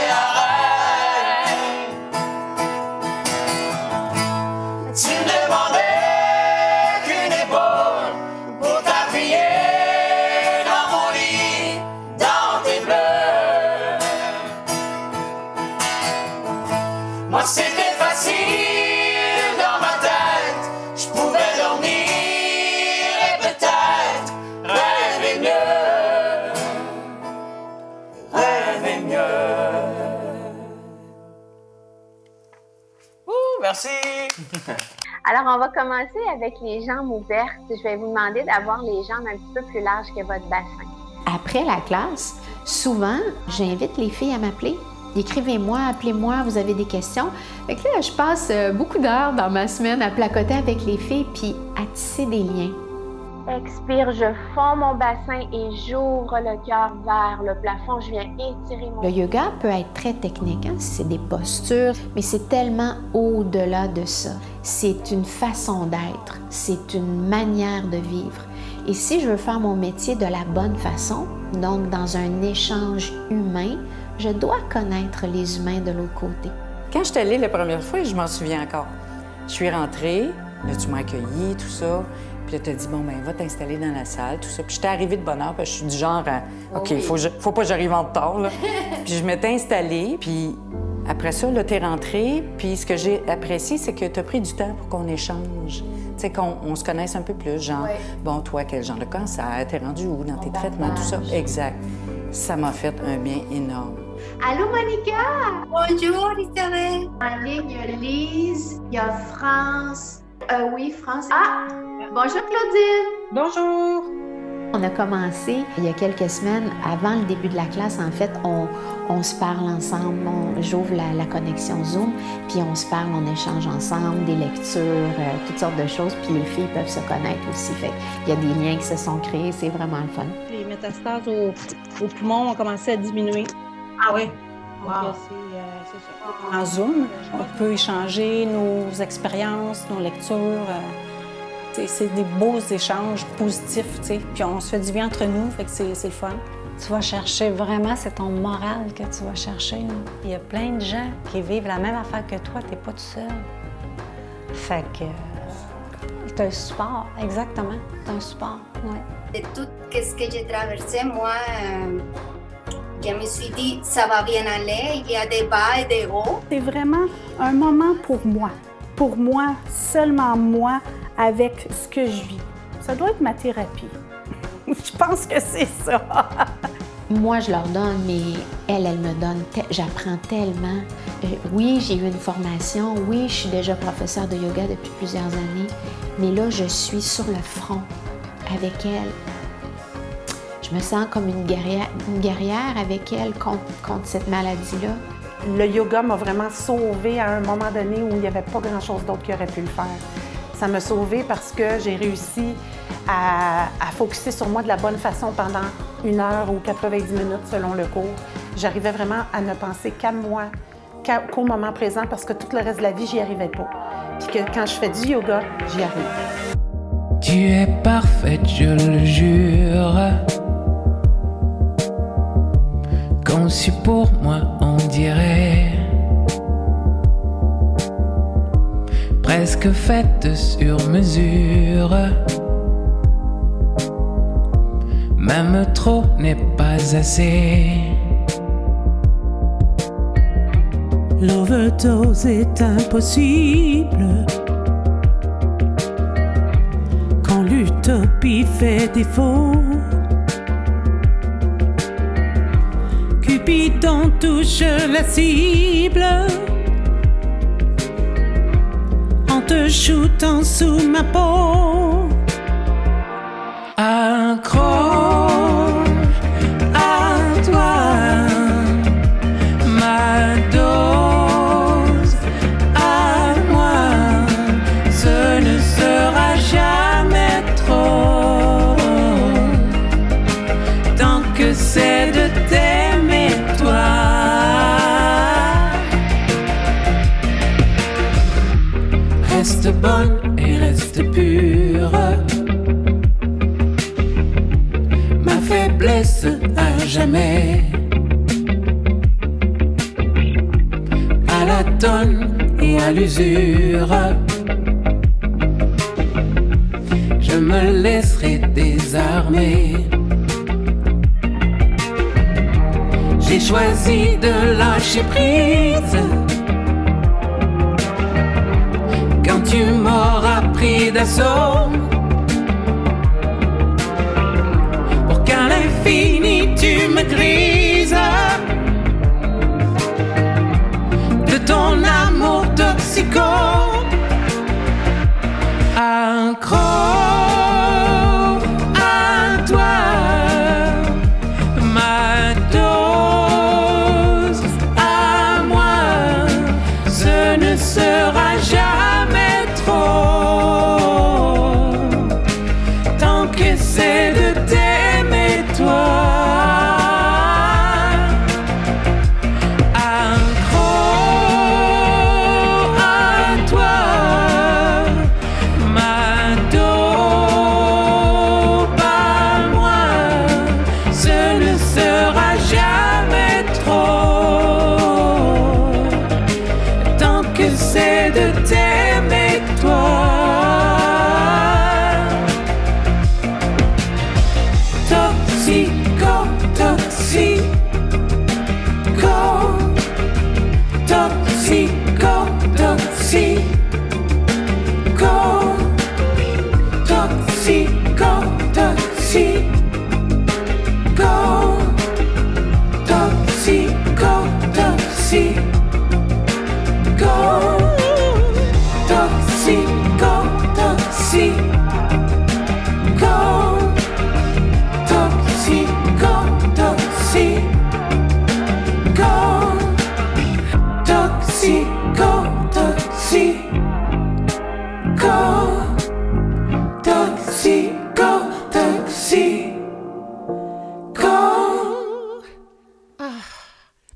arrête. Tu me demandais qu'une épaule pour t'appuyer dans mon lit, dans tes bleus. Moi c'était facile dans ma tête, je pouvais dormir et peut-être rêver mieux, Seigneur. Merci! Alors, on va commencer avec les jambes ouvertes. Je vais vous demander d'avoir les jambes un petit peu plus larges que votre bassin. Après la classe, souvent, j'invite les filles à m'appeler. Écrivez-moi, appelez-moi, vous avez des questions. Fait que là, je passe beaucoup d'heures dans ma semaine à placoter avec les filles puis à tisser des liens. Expire, je fonds mon bassin et j'ouvre le cœur vers le plafond. Je viens étirer mon... Le yoga peut être très technique, hein? C'est des postures, mais c'est tellement au-delà de ça. C'est une façon d'être, c'est une manière de vivre. Et si je veux faire mon métier de la bonne façon, donc dans un échange humain, je dois connaître les humains de l'autre côté. Quand je suis allée la première fois, je m'en souviens encore. Je suis rentrée, là, tu m'as accueillie, tout ça. Puis là, tu as dit, bon, ben va t'installer dans la salle, tout ça. Puis j'étais arrivée de bonne heure, parce que je suis du genre à, OK, faut pas que j'arrive en retard, là. Puis je m'étais installée, puis après ça, là, t'es rentrée. Puis ce que j'ai apprécié, c'est que tu as pris du temps pour qu'on échange. Tu sais, qu'on se connaisse un peu plus, genre, bon, toi, quel genre de cancer, t'es rendu où dans tes traitements, tout ça. Exact. Ça m'a fait un bien énorme. Allô, Monica! Bonjour, Isabelle! En ligne, Lise, il y a France. Oui, France. Ah! Bonjour, Claudine! Bonjour! On a commencé il y a quelques semaines, avant le début de la classe, en fait, on se parle ensemble, j'ouvre la connexion Zoom, puis on se parle, on échange ensemble, des lectures, toutes sortes de choses, puis les filles peuvent se connaître aussi. Fait il y a des liens qui se sont créés, c'est vraiment le fun. Les métastases au poumon ont commencé à diminuer. Ah oui? Wow. C'est ça. En Zoom, on peut échanger nos expériences, nos lectures. C'est des beaux échanges positifs, tu sais. Puis on se fait du bien entre nous, fait que c'est le fun. Tu vas chercher vraiment, c'est ton moral que tu vas chercher. Là. Il y a plein de gens qui vivent la même affaire que toi, t'es pas tout seul. Fait que t'as un support, exactement. T'as un support, ouais. De tout ce que j'ai traversé, moi, je me suis dit, ça va bien aller, il y a des bas et des hauts. C'est vraiment un moment pour moi, seulement moi, avec ce que je vis. Ça doit être ma thérapie. Je pense que c'est ça. Moi, je leur donne, mais elle me donne. J'apprends tellement. Oui, j'ai eu une formation. Oui, je suis déjà professeure de yoga depuis plusieurs années. Mais là, je suis sur le front avec elle. Je me sens comme une guerrière avec elle contre cette maladie-là. Le yoga m'a vraiment sauvée à un moment donné où il n'y avait pas grand-chose d'autre qui aurait pu le faire. Ça m'a sauvée parce que j'ai réussi à focusser sur moi de la bonne façon pendant 1 heure ou 90 minutes selon le cours. J'arrivais vraiment à ne penser qu'à moi, qu'au moment présent parce que tout le reste de la vie, j'y arrivais pas. Puis que quand je fais du yoga, j'y arrive. Tu es parfaite, je le jure. Conçue pour moi, on dirait. Presque faite sur mesure. Même trop n'est pas assez. L'overdose est impossible quand l'utopie fait défaut. Cupidon touche la cible en te shootant sous ma peau. Accro à toi, ma dose à moi, ce ne sera jamais trop. Tant que c'est de t'aimer toi. Reste bonne et reste pure. Ma faiblesse à jamais. À la tonne et à l'usure. Je me laisserai désarmer. J'ai choisi de lâcher prise. Quand tu m'auras pris d'assaut, pour qu'à l'infini tu me grises,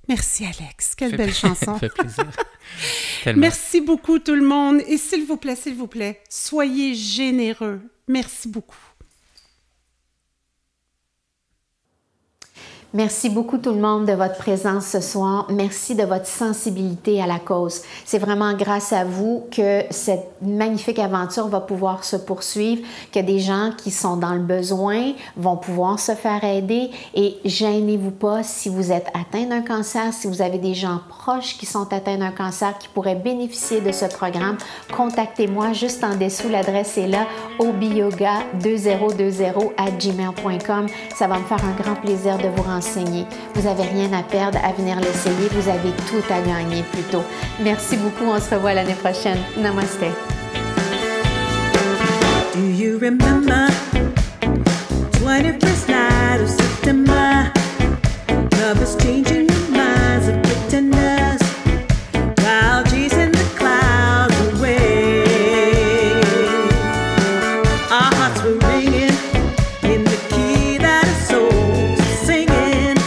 Merci Alex, quelle belle chanson. Ça fait plaisir. Tellement. Merci beaucoup tout le monde. Et s'il vous plaît, soyez généreux. Merci beaucoup. Merci beaucoup tout le monde de votre présence ce soir. Merci de votre sensibilité à la cause. C'est vraiment grâce à vous que cette magnifique aventure va pouvoir se poursuivre, que des gens qui sont dans le besoin vont pouvoir se faire aider. Et gênez-vous pas si vous êtes atteint d'un cancer, si vous avez des gens proches qui sont atteints d'un cancer qui pourraient bénéficier de ce programme, contactez-moi juste en dessous. L'adresse est là, obiyoga2020@gmail.com. Ça va me faire un grand plaisir de vous renseigner. Vous n'avez rien à perdre à venir l'essayer. Vous avez tout à gagner plutôt. Merci beaucoup. On se revoit l'année prochaine. Namaste. Do you remember 21st night of September? Lovers changing the minds of pretenders while chasing the clouds away. Our hearts were ringing in the key that is so singing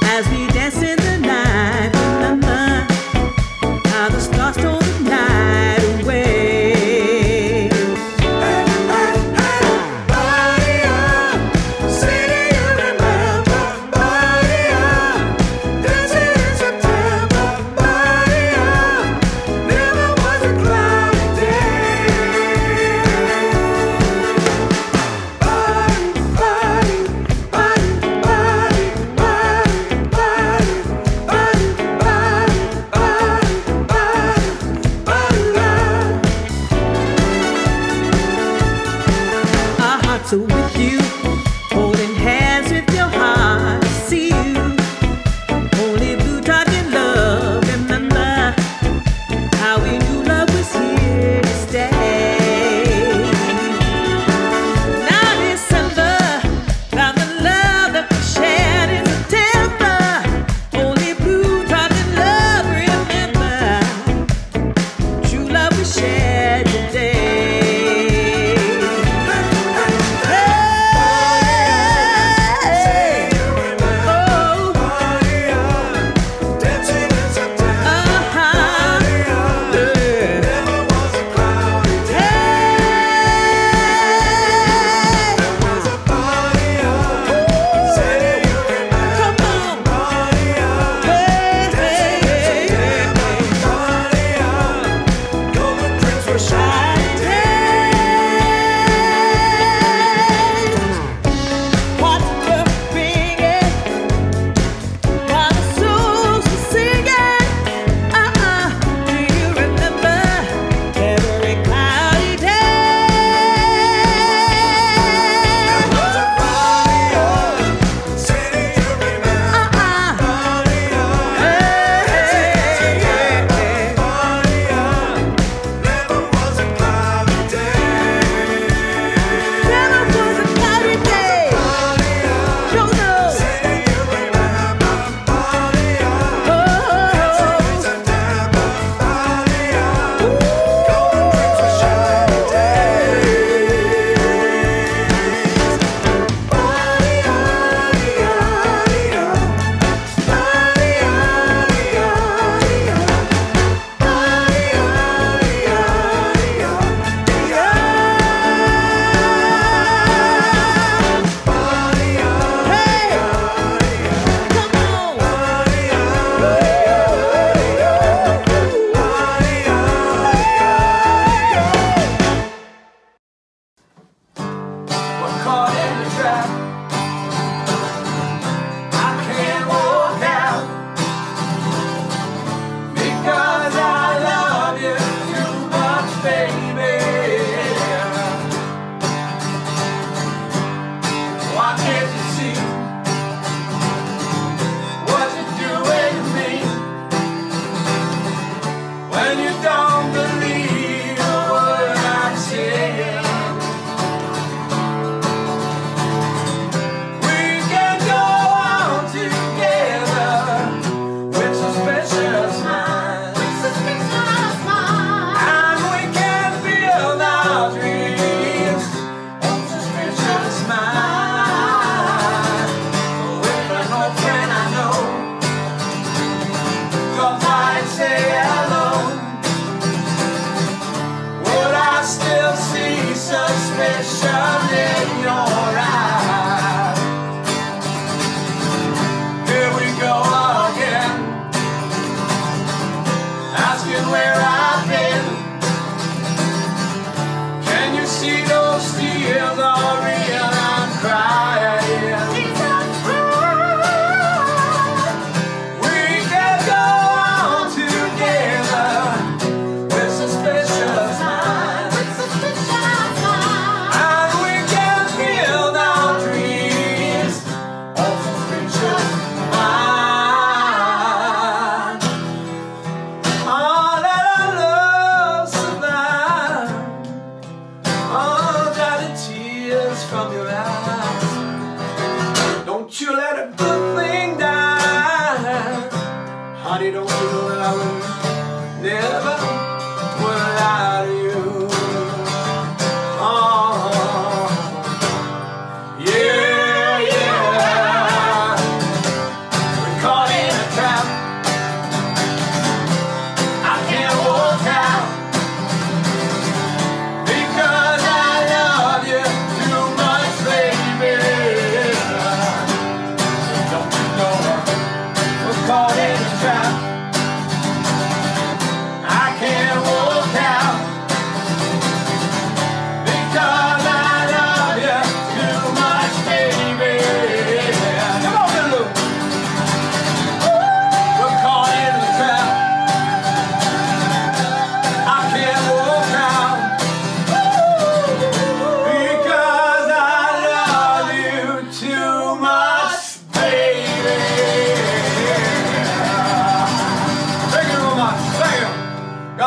as we dance in the night. Remember how the stars stole the night away. Hey, hey, hey, body up, city you remember, body up.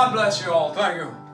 God bless you all. Thank you.